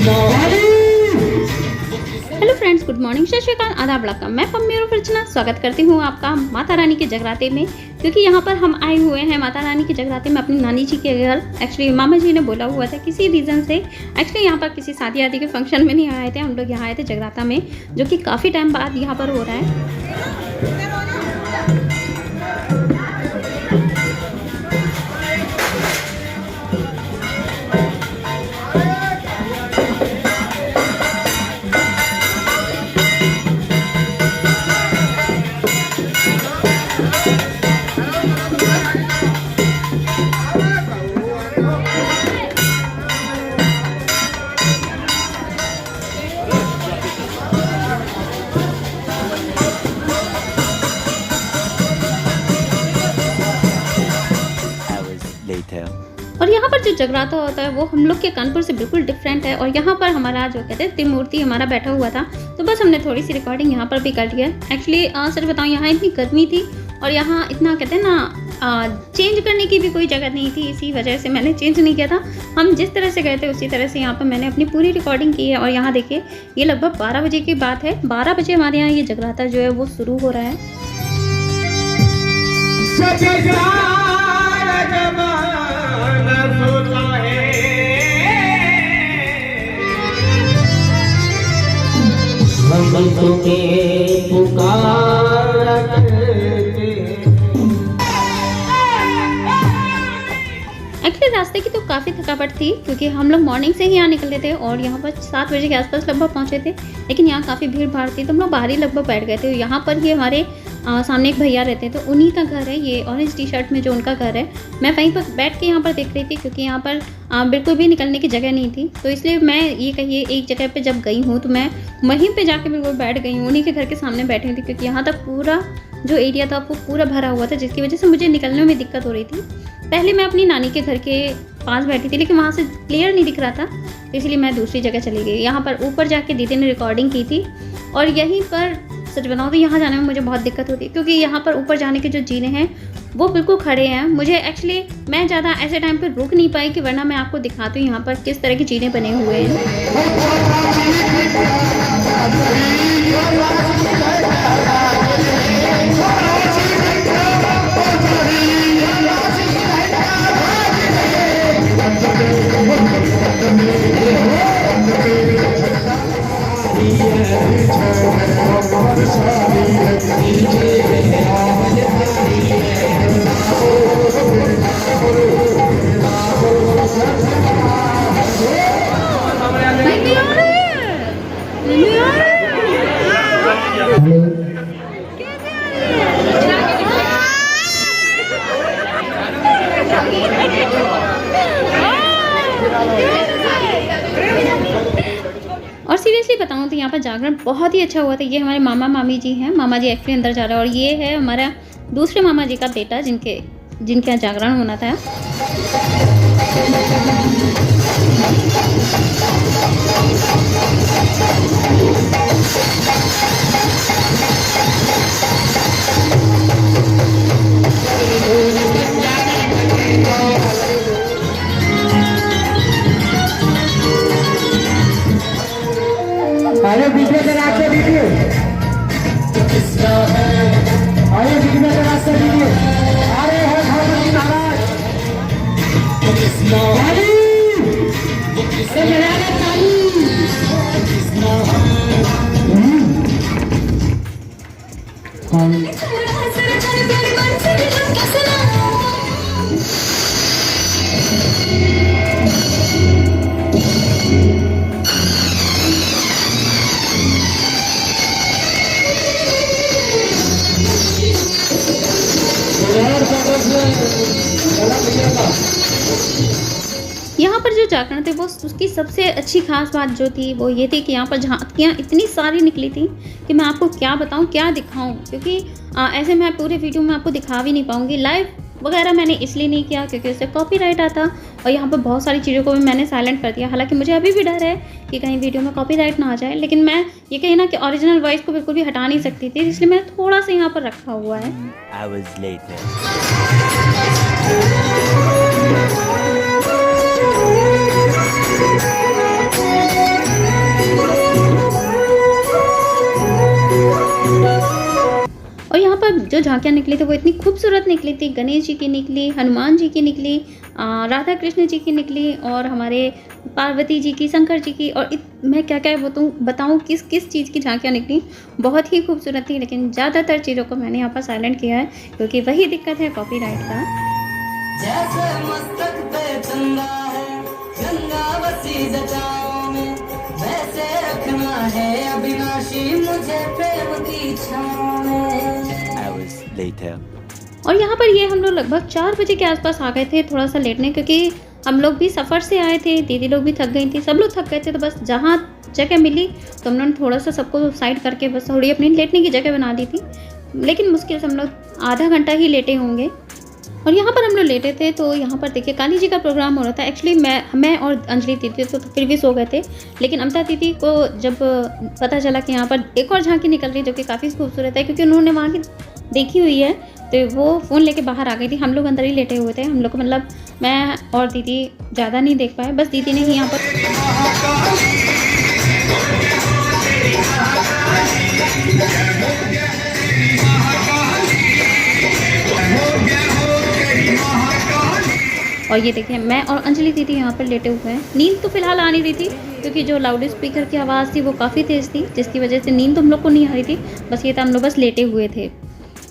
Hello friends, good morning, सत श्री अकाल, आदाब, मैं पम्मी और अर्चना स्वागत करती हूँ आपका माता रानी के जगराते में। क्योंकि यहाँ पर हम आए हुए हैं माता रानी के जगराते में अपनी नानी जी के घर। एक्चुअली मामा जी ने बोला हुआ था किसी रीज़न से, एक्चुअली यहाँ पर किसी शादी आदि के फंक्शन में नहीं आए थे, हम लोग यहाँ आए थे जगराता में, जो कि काफ़ी टाइम बाद यहाँ पर हो रहा है। और यहाँ पर जो जगराता होता है वो हम लोग के कानपुर से बिल्कुल डिफरेंट है। और यहाँ पर हमारा जो कहते हैं त्रिमूर्ति हमारा बैठा हुआ था, तो बस हमने थोड़ी सी रिकॉर्डिंग यहाँ पर भी कर लिया। एक्चुअली सच बताऊँ, यहाँ इतनी गर्मी थी और यहाँ इतना कहते हैं ना चेंज करने की भी कोई जगह नहीं थी, इसी वजह से मैंने चेंज नहीं किया था। हम जिस तरह से गए थे उसी तरह से यहाँ पर मैंने अपनी पूरी रिकॉर्डिंग की है। और यहाँ देखिए, ये लगभग 12 बजे की बात है, 12 बजे हमारे यहाँ ये जगराता जो है वो शुरू हो रहा है। एक्चुअली रास्ते की तो काफ़ी थकावट थी, क्योंकि हम लोग मॉर्निंग से ही यहाँ निकले थे और यहाँ पर 7 बजे के आसपास लगभग पहुँचे थे। लेकिन यहाँ काफ़ी भीड़ भाड़ थी, तो हम लोग बाहर ही लगभग बैठ गए थे। यहाँ पर ये हमारे सामने एक भैया रहते हैं, तो उन्हीं का घर है, ये ऑरेंज टी शर्ट में जो उनका घर है। मैं वहीं पर बैठ के यहाँ पर देख रही थी, क्योंकि यहाँ पर बिल्कुल भी निकलने की जगह नहीं थी, तो इसलिए मैं ये कहिए एक जगह पे जब गई हूँ तो मैं वहीं पे जाके बिल्कुल बैठ गई हूँ, उन्हीं के घर के सामने बैठी थी। क्योंकि यहाँ तक पूरा जो एरिया था वो पूरा भरा हुआ था, जिसकी वजह से मुझे निकलने में दिक्कत हो रही थी। पहले मैं अपनी नानी के घर के पास बैठी थी, लेकिन वहाँ से क्लियर नहीं दिख रहा था, तो इसलिए मैं दूसरी जगह चली गई। यहाँ पर ऊपर जाके दीदी ने रिकॉर्डिंग की थी। और यहीं पर सच बताऊँ तो यहाँ जाने में मुझे बहुत दिक्कत होती है, क्योंकि यहाँ पर ऊपर जाने के जो जीने हैं वो बिल्कुल खड़े हैं। मुझे एक्चुअली मैं ज़्यादा ऐसे टाइम पे रुक नहीं पाई, कि वरना मैं आपको दिखाती हूँ यहाँ पर किस तरह के जीने बने हुए हैं। और सीरियसली बताऊँ तो यहाँ पर जागरण बहुत ही अच्छा हुआ था। ये हमारे मामा मामी जी हैं, मामा जी एक्चुअली अंदर जा रहे हैं, और ये है हमारा दूसरे मामा जी का बेटा, जिनके यहाँ जागरण होना था। अरे वीडियो का रास्ता दीजिए, अरे वीडियो का रास्ता दीजिए। अरे है भगवान महाराज, यहाँ पर जो जागरण थे वो उसकी सबसे अच्छी खास बात जो थी वो ये थी कि यहाँ पर झांकियाँ इतनी सारी निकली थी कि मैं आपको क्या बताऊँ, क्या दिखाऊँ। क्योंकि ऐसे मैं पूरे वीडियो में आपको दिखा भी नहीं पाऊँगी। लाइव वगैरह मैंने इसलिए नहीं किया क्योंकि उससे कॉपीराइट आता, और यहाँ पर बहुत सारी चीज़ों को भी मैंने साइलेंट कर दिया। हालांकि मुझे अभी भी डर है कि कहीं वीडियो में कॉपीराइट ना आ जाए, लेकिन मैं ये कहीं ना कि ओरिजिनल वॉइस को बिल्कुल भी हटा नहीं सकती थी, इसलिए मैंने थोड़ा सा यहाँ पर रखा हुआ है। और यहाँ पर जो झांकियाँ निकली थी वो इतनी खूबसूरत निकली थी। गणेश जी की निकली, हनुमान जी की निकली, राधा कृष्ण जी की निकली और हमारे पार्वती जी की, शंकर जी की, और मैं क्या क्या बताऊँ किस किस चीज़ की झांकियाँ निकली। बहुत ही खूबसूरत थी, लेकिन ज़्यादातर चीज़ों को मैंने यहाँ पर साइलेंट किया है क्योंकि वही दिक्कत है कॉपीराइट का। जैसे मस्तक पे चंदा है, गंगा बसी जटाओं में, वैसे रखना है अविनाशी मुझे प्रेम की छाँव में। Hours later. और यहाँ पर ये हम लोग लगभग 4 बजे के आसपास आ गए थे, थोड़ा सा लेटने, क्योंकि हम लोग भी सफ़र से आए थे, दीदी लोग भी थक गई थी, सब लोग थक गए थे। तो बस जहाँ जगह मिली तो हम लोगों ने थोड़ा सा सबको साइड करके बस थोड़ी अपनी लेटने की जगह बना दी थी। लेकिन मुश्किल से हम लोग आधा घंटा ही लेटे होंगे। और यहाँ पर हम लोग लेटे थे तो यहाँ पर देखिए काली जी का प्रोग्राम हो रहा था। एक्चुअली मैं और अंजलि दीदी तो फिर भी सो गए थे, लेकिन अमता दीदी को जब पता चला कि यहाँ पर एक और झांकी निकल रही है जो कि काफ़ी खूबसूरत है, क्योंकि उन्होंने वहाँ की देखी हुई है, तो वो फ़ोन लेके बाहर आ गई थी। हम लोग अंदर ही लेटे हुए थे। हम लोग को मतलब मैं और दीदी ज़्यादा नहीं देख पाए, बस दीदी ने ही यहाँ पर और ये देखिए मैं और अंजलि दीदी यहाँ पर लेटे हुए हैं। नींद तो फिलहाल आ नहीं रही थी क्योंकि जो लाउड स्पीकर की आवाज़ थी वो काफ़ी तेज़ थी, जिसकी वजह से नींद तो हम लोग को नहीं आ रही थी। बस ये था, हम लोग बस लेटे हुए थे।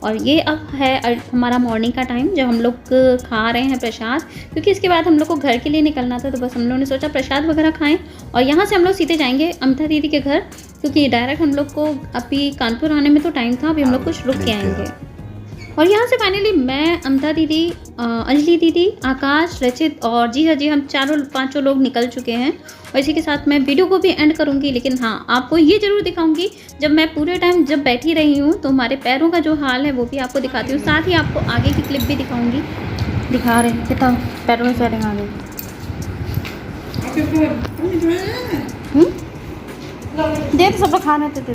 और ये अब है हमारा मॉर्निंग का टाइम, जब हम लोग खा रहे हैं प्रसाद, क्योंकि इसके बाद हम लोग को घर के लिए निकलना था। तो बस हम लोगों ने सोचा प्रसाद वगैरह खाएं और यहाँ से हम लोग सीधे जाएंगे अमता दीदी के घर, क्योंकि डायरेक्ट हम लोग को अभी कानपुर आने में तो टाइम था, अभी हम लोग कुछ रुक के आएंगे। और यहाँ से फाइनली मैं, अमता दीदी, अंजलि दीदी, आकाश, रचित और जी हम चारों पांचों लोग निकल चुके हैं। और इसी के साथ मैं वीडियो को भी एंड करूँगी, लेकिन हाँ आपको ये ज़रूर दिखाऊंगी जब मैं पूरे टाइम जब बैठी रही हूँ तो हमारे पैरों का जो हाल है वो भी आपको दिखाती हूँ। साथ ही आपको आगे की क्लिप भी दिखाऊँगी। दिखा रहे हैं कितना पैरों में स्वेलिंग आ गई। दे तो सब लोग खाना दे दो।